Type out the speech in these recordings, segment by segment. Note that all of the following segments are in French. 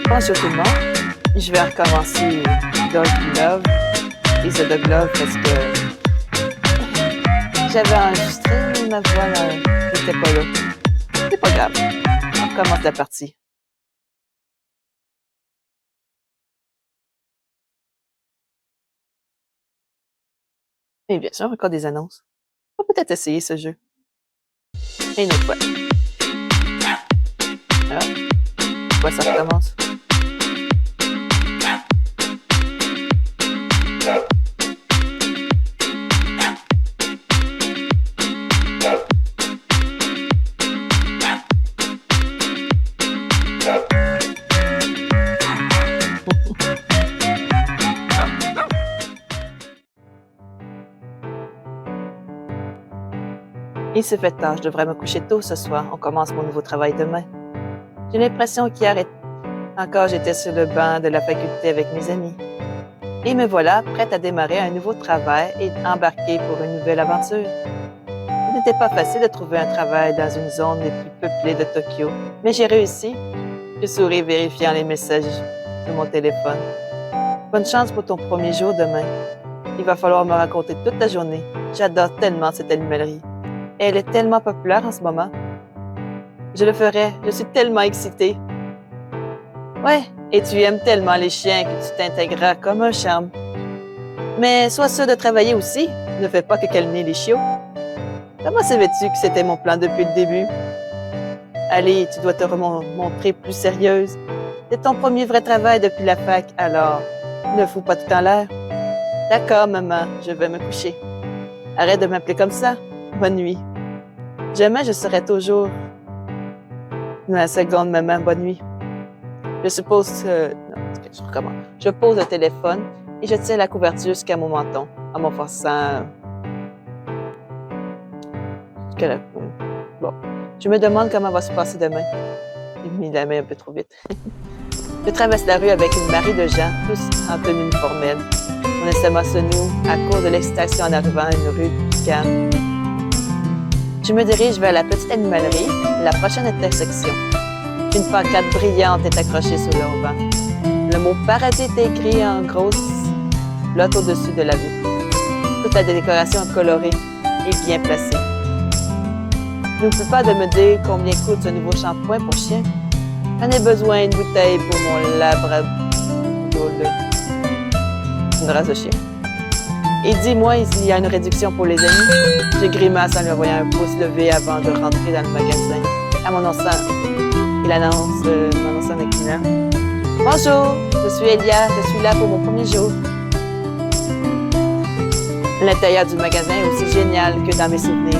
Bonjour tout le monde. Je vais recommencer Dog Love et The Dog Love parce que j'avais enregistré, mais ma voix n'était pas là. C'est pas grave. On recommence la partie. Et bien sûr, encore des annonces. On va peut-être essayer ce jeu. Et une autre fois. Ah. Pourquoi ça recommence? Il se fait tard, je devrais me coucher tôt ce soir. On commence mon nouveau travail demain. J'ai l'impression qu'hier encore j'étais sur le banc de la faculté avec mes amis. Et me voilà, prête à démarrer un nouveau travail et embarquée pour une nouvelle aventure. Il n'était pas facile de trouver un travail dans une zone les plus peuplées de Tokyo, mais j'ai réussi. Je souris vérifiant les messages sur mon téléphone. Bonne chance pour ton premier jour demain. Il va falloir me raconter toute la journée. J'adore tellement cette animalerie. Elle est tellement populaire en ce moment. Je le ferai, je suis tellement excitée. Ouais, et tu aimes tellement les chiens que tu t'intégreras comme un charme. Mais sois sûr de travailler aussi, ne fais pas que câliner les chiots. Comment savais-tu que c'était mon plan depuis le début? Allez, tu dois te montrer plus sérieuse. C'est ton premier vrai travail depuis la fac, alors ne fous pas tout en l'air. D'accord, maman, je vais me coucher. Arrête de m'appeler comme ça. Bonne nuit. Jamais je serai toujours... Une seconde, maman, bonne nuit. Je suppose que... Non, je recommence. Je pose le téléphone et je tiens la couverture jusqu'à mon menton, en m'enfonçant... Bon. Je me demande comment va se passer demain. J'ai mis la main un peu trop vite. Je traverse la rue avec une marée de gens, tous en tenue formelle. Mon estomac se noue à cause de l'excitation en arrivant à une rue plus calme. Je me dirige vers la petite animalerie, la prochaine intersection. Une pancarte brillante est accrochée sur le vent. Le mot paradis est écrit en grosse lotte au-dessus de la vitre. Toute la décoration colorée est bien placée. N'oublie pas de me dire combien coûte ce nouveau shampoing pour chien. J'en ai besoin d'une bouteille pour mon labradoodle. Une race de chien. Et dis-moi, il y a une réduction pour les amis. Je grimace en lui envoyant un pouce levé avant de rentrer dans le magasin. À mon annonçant, il annonce m'annonçant un client. Bonjour, je suis Elia, je suis là pour mon premier jour. L'intérieur du magasin est aussi génial que dans mes souvenirs.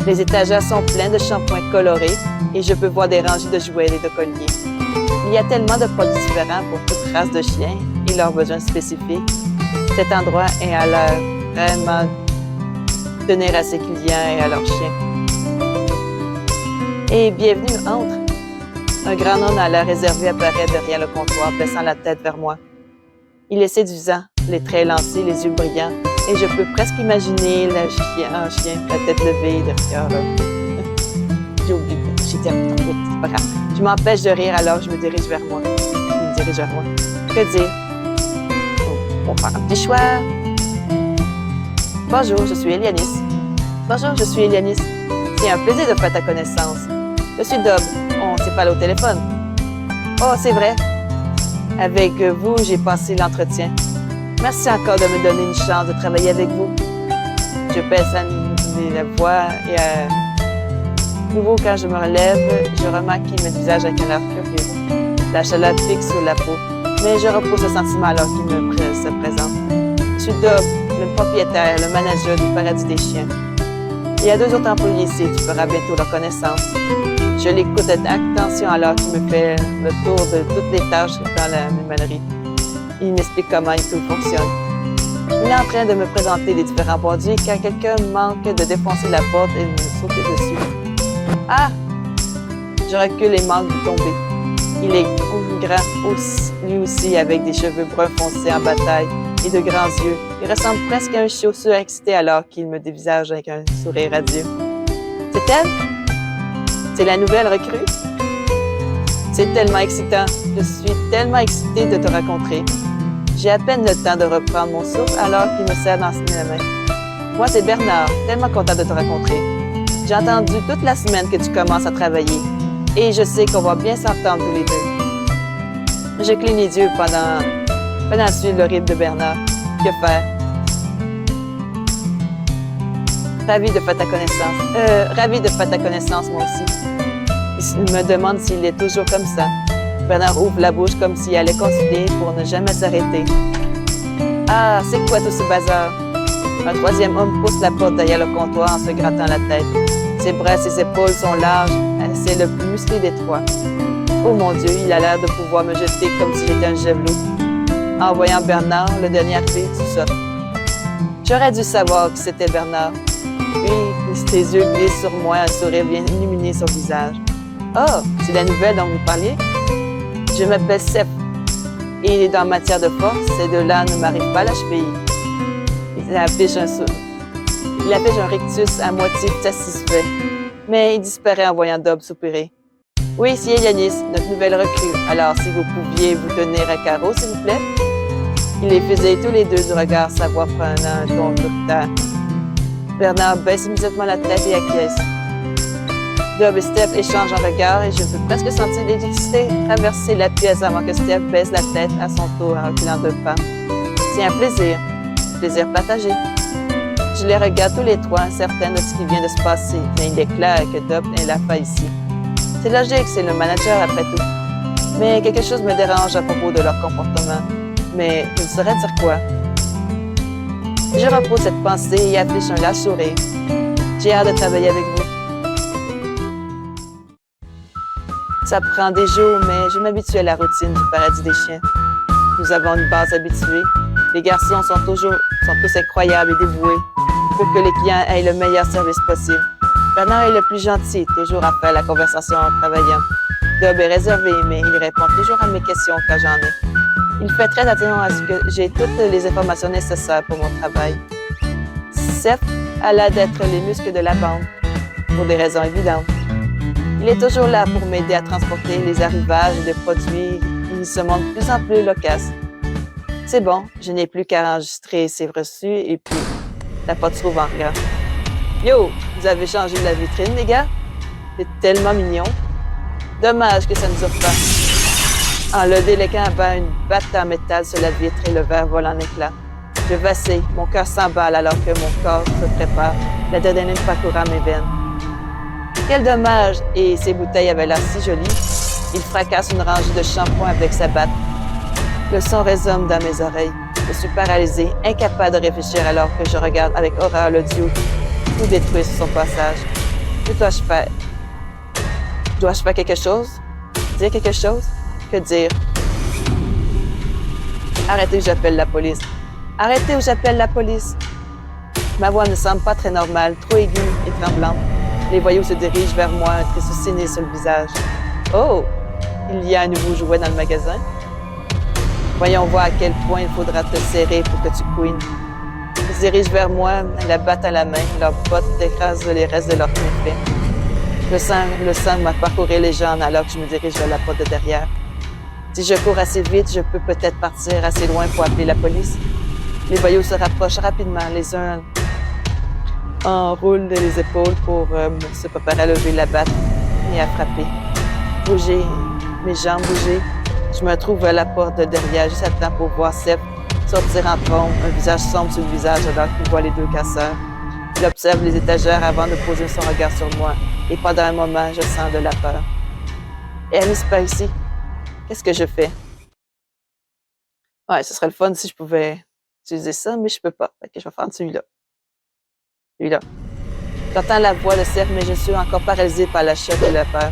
Les étagères sont pleines de shampoings colorés et je peux voir des rangées de jouets et de colliers. Il y a tellement de produits différents pour toute race de chiens et leurs besoins spécifiques. Cet endroit est à l'air vraiment tenir à ses clients et à leurs chiens. Et bienvenue, entre. Un grand homme à l'air réservé apparaît derrière le comptoir, baissant la tête vers moi. Il est séduisant, les traits lancés, les yeux brillants, et je peux presque imaginer un chien, la tête levée derrière. J'ai oublié, j'ai dit un peu trop vite, c'est pas grave. Je m'empêche de rire alors je me dirige vers moi. Il me dirige vers moi. Que dire? On va faire un petit choix. Bonjour, je suis Elianis. Bonjour, je suis Elianis. C'est un plaisir de faire ta connaissance. Je suis Dob. On s'est parlé au téléphone. Oh, c'est vrai. Avec vous, j'ai passé l'entretien. Merci encore de me donner une chance de travailler avec vous. Je baisse la voix et à nouveau, quand je me relève, je remarque qu'il me visage avec un air curieux. La chaleur fixe sur la peau, mais je repousse le sentiment alors qu'il se présente. Je suis Dob, le propriétaire, le manager du paradis des chiens. Il y a 2 autres employés ici, tu feras bientôt leur connaissance. Je l'écoute avec attention alors qu'il me fait le tour de toutes les tâches dans la animalerie. Il m'explique comment tout fonctionne. Il est en train de me présenter les différents produits quand quelqu'un manque de défoncer la porte et de me sauter dessus. Ah! Je recule et manque de tomber. Il est grand lui aussi avec des cheveux bruns foncés en bataille et de grands yeux. Il ressemble presque à un chiot surexcité alors qu'il me dévisage avec un sourire radieux. C'est elle? C'est la nouvelle recrue? C'est tellement excitant. Je suis tellement excitée de te rencontrer. J'ai à peine le temps de reprendre mon souffle alors qu'il me serre dans la main. Moi, c'est Bernard, tellement content de te rencontrer. J'ai entendu toute la semaine que tu commences à travailler et je sais qu'on va bien s'entendre tous les deux. Je cligne les yeux pendant de suivre le rythme de Bernard. Que faire? Ravi de faire ta connaissance. Ravi de faire ta connaissance, moi aussi. Il me demande s'il est toujours comme ça. Bernard ouvre la bouche comme s'il allait continuer pour ne jamais s'arrêter. Ah, c'est quoi tout ce bazar? Un troisième homme pousse la porte derrière le comptoir en se grattant la tête. Ses bras et ses épaules sont larges. C'est le plus musclé des trois. Oh mon Dieu, il a l'air de pouvoir me jeter comme si j'étais un javelot. En voyant Bernard, le dernier arrivé, tu sautes. J'aurais dû savoir que c'était Bernard. Puis, ses yeux glissent sur moi, un sourire vient illuminer son visage. Oh, c'est la nouvelle dont vous parliez? Je m'appelle Seth. Et dans matière de force, ces deux-là ne m'arrivent pas à la cheville. Il affiche un rictus à moitié satisfait, mais il disparaît en voyant Dob soupirer. Oui, ici est Yanis, notre nouvelle recrue. Alors, si vous pouviez vous tenir à carreau, s'il vous plaît. Il les faisait tous les deux du regard, sa voix prenant un ton autoritaire. Bernard baisse immédiatement la tête et acquiesce. Dob et Steph échangent un regard et je peux presque sentir l'électricité traverser la pièce avant que Steph baisse la tête à son tour en reculant deux pas. C'est un plaisir partagé. Je les regarde tous les trois, incertaine de ce qui vient de se passer, mais il est clair que Dob est la fin ici. C'est logique, c'est le manager après tout. Mais quelque chose me dérange à propos de leur comportement. Mais je ne saurais dire quoi. Je repose cette pensée et affiche un large sourire. J'ai hâte de travailler avec vous. Ça prend des jours, mais je m'habitue à la routine du paradis des chiens. Nous avons une base habituée. Les garçons sont tous incroyables et dévoués pour que les clients aient le meilleur service possible. Bernard est le plus gentil, toujours à faire la conversation en travaillant. Dob est réservé, mais il répond toujours à mes questions quand j'en ai. Il fait très attention à ce que j'ai toutes les informations nécessaires pour mon travail. Seth a l'air d'être les muscles de la bande, pour des raisons évidentes. Il est toujours là pour m'aider à transporter les arrivages et les produits. Il se montre de plus en plus loquace. C'est bon, je n'ai plus qu'à enregistrer ses reçus et puis la porte s'ouvre en regard. Yo, vous avez changé la vitrine, les gars? C'est tellement mignon. Dommage que ça ne dure pas. En le déléguant avant une batte en métal sur la vitre et le verre vole en éclats. Je vacille, mon cœur s'emballe alors que mon corps se prépare, l'adrénaline parcourant mes veines. Quel dommage! Et ces bouteilles avaient l'air si jolies. Il fracasse une rangée de shampoing avec sa batte. Le son résonne dans mes oreilles. Je suis paralysée, incapable de réfléchir alors que je regarde avec horreur le duo tout détruit sur son passage. Que dois-je faire? Dois-je faire quelque chose? Dire quelque chose? Que dire? Arrêtez ou j'appelle la police. Arrêtez ou j'appelle la police. Ma voix ne semble pas très normale, trop aiguë et tremblante. Les voyous se dirigent vers moi, un triste cynisme sur le visage. Oh! Il y a un nouveau jouet dans le magasin? Voyons voir à quel point il faudra te serrer pour que tu couines. Ils se dirigent vers moi, la batte à la main, leurs bottes écrasent les restes de leur méfait. Le sang m'a parcouru les jambes alors que je me dirige vers la porte de derrière. Si je cours assez vite, je peux peut-être partir assez loin pour appeler la police. Les voyous se rapprochent rapidement, les uns enroulent les épaules pour se préparer à lever la batte et à frapper. Bouger, mes jambes bouger. Je me trouve à la porte de derrière, juste à temps pour voir Seth sortir en trombe, un visage sombre sur le visage alors qu'il voit les deux casseurs. Il observe les étagères avant de poser son regard sur moi, et pendant un moment, je sens de la peur. Et Alice pas ici. Qu'est-ce que je fais? Ouais, ce serait le fun si je pouvais utiliser ça, mais je peux pas. Fait que je vais faire celui-là. Celui-là. J'entends la voix de Seth, mais je suis encore paralysée par la choc et la peur.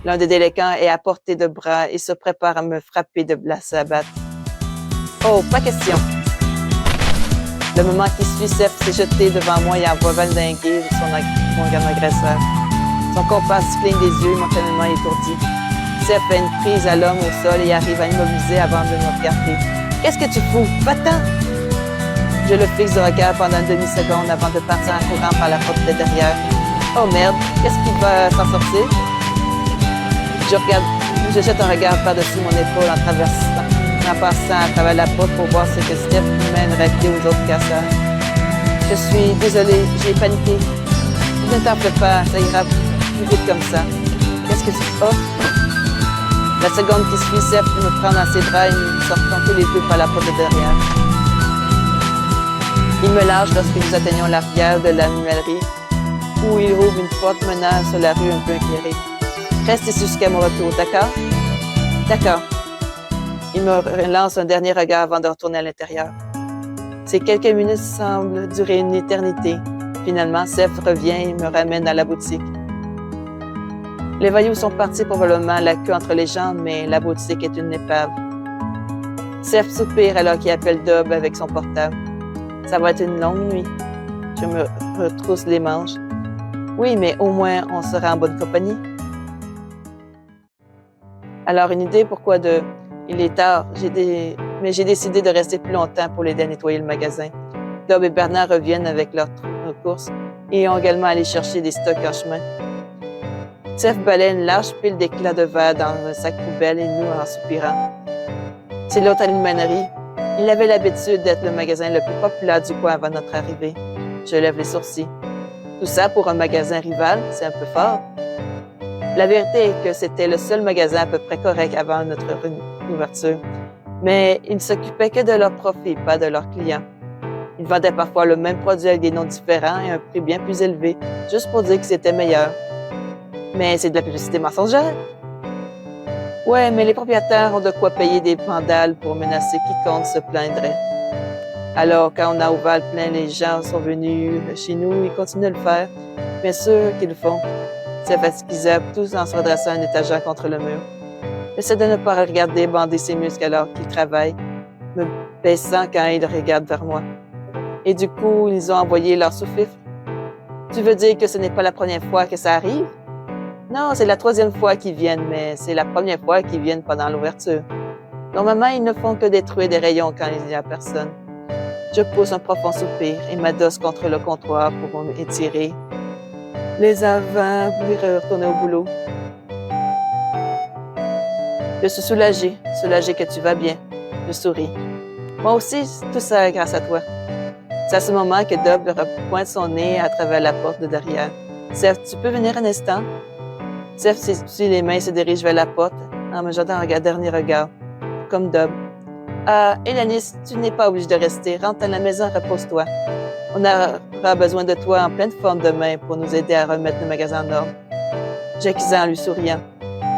L'un des délinquants est à portée de bras et se prépare à me frapper de la sabate. Oh, pas question! Le moment qui suit, Seth s'est jeté devant moi et envoie valdinguer mon agresseur. Son comparse cligne des yeux, momentanément étourdi. Seth fait une prise à l'homme au sol et arrive à immobiliser avant de me regarder. Qu'est-ce que tu fous? Va-t'en! Je le fixe de regard pendant une demi-seconde avant de partir en courant par la porte de derrière. Oh merde, qu'est-ce qui va s'en sortir? Je Je jette un regard par-dessus mon épaule en passant à travers la porte pour voir ce que Steph mène rappeler aux autres casseurs. Je suis désolée, j'ai paniqué. Ne t'en fais pas, ça ira plus vite comme ça. Qu'est-ce que tu fais? La seconde qui suit, Steph me prend dans ses bras et nous sortons tous les deux par la porte de derrière. Il me lâche lorsque nous atteignons l'arrière de la numellerie, où il ouvre une porte menant sur la rue un peu éclairée. Reste ici jusqu'à mon retour, d'accord? D'accord. Il me lance un dernier regard avant de retourner à l'intérieur. Ces quelques minutes semblent durer une éternité. Finalement, Steph revient et me ramène à la boutique. Les voyous sont partis probablement la queue entre les jambes, mais la boutique est une épave. Steph soupire alors qu'il appelle Dob avec son portable. Ça va être une longue nuit. Je me retrousse les manches. Oui, mais au moins, on sera en bonne compagnie. Alors, une idée, pourquoi de... Il est tard, mais j'ai décidé de rester plus longtemps pour l'aider à nettoyer le magasin. Dob et Bernard reviennent avec leurs courses et ont également allé chercher des stocks en chemin. Steph balaie une large pile d'éclats de verre dans un sac poubelle et nous en soupirant. C'est l'autre alimentaire. Il avait l'habitude d'être le magasin le plus populaire du coin avant notre arrivée. Je lève les sourcils. Tout ça pour un magasin rival, c'est un peu fort. La vérité est que c'était le seul magasin à peu près correct avant notre ouverture, mais ils ne s'occupaient que de leurs profits, pas de leurs clients. Ils vendaient parfois le même produit avec des noms différents et un prix bien plus élevé, juste pour dire que c'était meilleur. Mais c'est de la publicité mensongère. Ouais, mais les propriétaires ont de quoi payer des vandales pour menacer quiconque se plaindrait. Alors, quand on a ouvert le plein, les gens sont venus chez nous et continuent de le faire. Bien sûr qu'ils le font. C'est fatigable, tous en se redressant un étagère contre le mur. J'essaie de ne pas regarder bander ses muscles alors qu'il travaille, me baissant quand il regarde vers moi. Et du coup, ils ont envoyé leur sous-fifre. Tu veux dire que ce n'est pas la première fois que ça arrive? Non, c'est la troisième fois qu'ils viennent, mais c'est la première fois qu'ils viennent pendant l'ouverture. Normalement, ils ne font que détruire des rayons quand il n'y a personne. Je pousse un profond soupir et m'adosse contre le comptoir pour m'étirer les avant pour retourner au boulot. Je suis soulagée que tu vas bien. Je souris. Moi aussi, tout ça grâce à toi. C'est à ce moment que Dob pointe son nez à travers la porte de derrière. Steph, tu peux venir un instant? Steph s'essuie les mains et se dirige vers la porte en me jetant un dernier regard, comme Dob. Ah, Élanis, tu n'es pas obligée de rester. Rentre à la maison, repose-toi. On aura besoin de toi en pleine forme demain pour nous aider à remettre le magasin en ordre. J'accusais en lui souriant.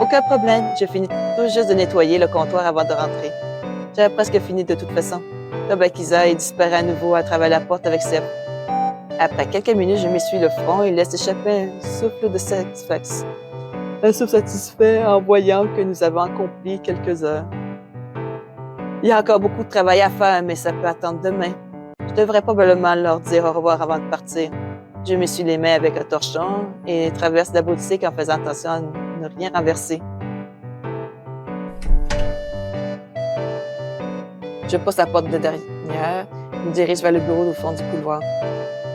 Aucun problème, je finis tout juste de nettoyer le comptoir avant de rentrer. J'avais presque fini de toute façon. Dob accusa et disparaît à nouveau à travers la porte avec Steph. Après quelques minutes, je m'essuie le front et laisse échapper un souffle de satisfaction. Un souffle satisfait en voyant que nous avons accompli quelques heures. Il y a encore beaucoup de travail à faire, mais ça peut attendre demain. Je devrais probablement leur dire au revoir avant de partir. Je m'essuie les mains avec un torchon et traverse la boutique en faisant attention à ne rien renverser. Je pousse la porte de derrière et me dirige vers le bureau au fond du couloir.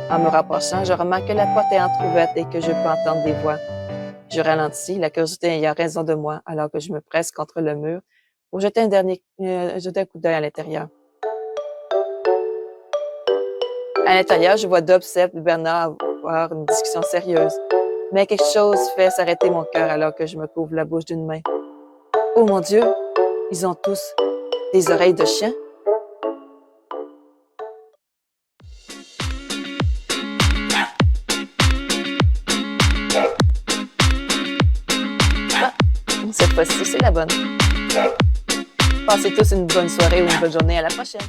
En me rapprochant, je remarque que la porte est entrouverte et que je peux entendre des voix. Je ralentis, la curiosité ayant raison de moi, alors que je me presse contre le mur pour jeter un coup d'œil à l'intérieur. À l'intérieur, je vois Dob, Steph et Bernard avoir une discussion sérieuse. Mais quelque chose fait s'arrêter mon cœur alors que je me couvre la bouche d'une main. Oh mon Dieu, ils ont tous des oreilles de chien. Ah, cette fois-ci, c'est la bonne. Passez tous une bonne soirée ou une bonne journée. À la prochaine.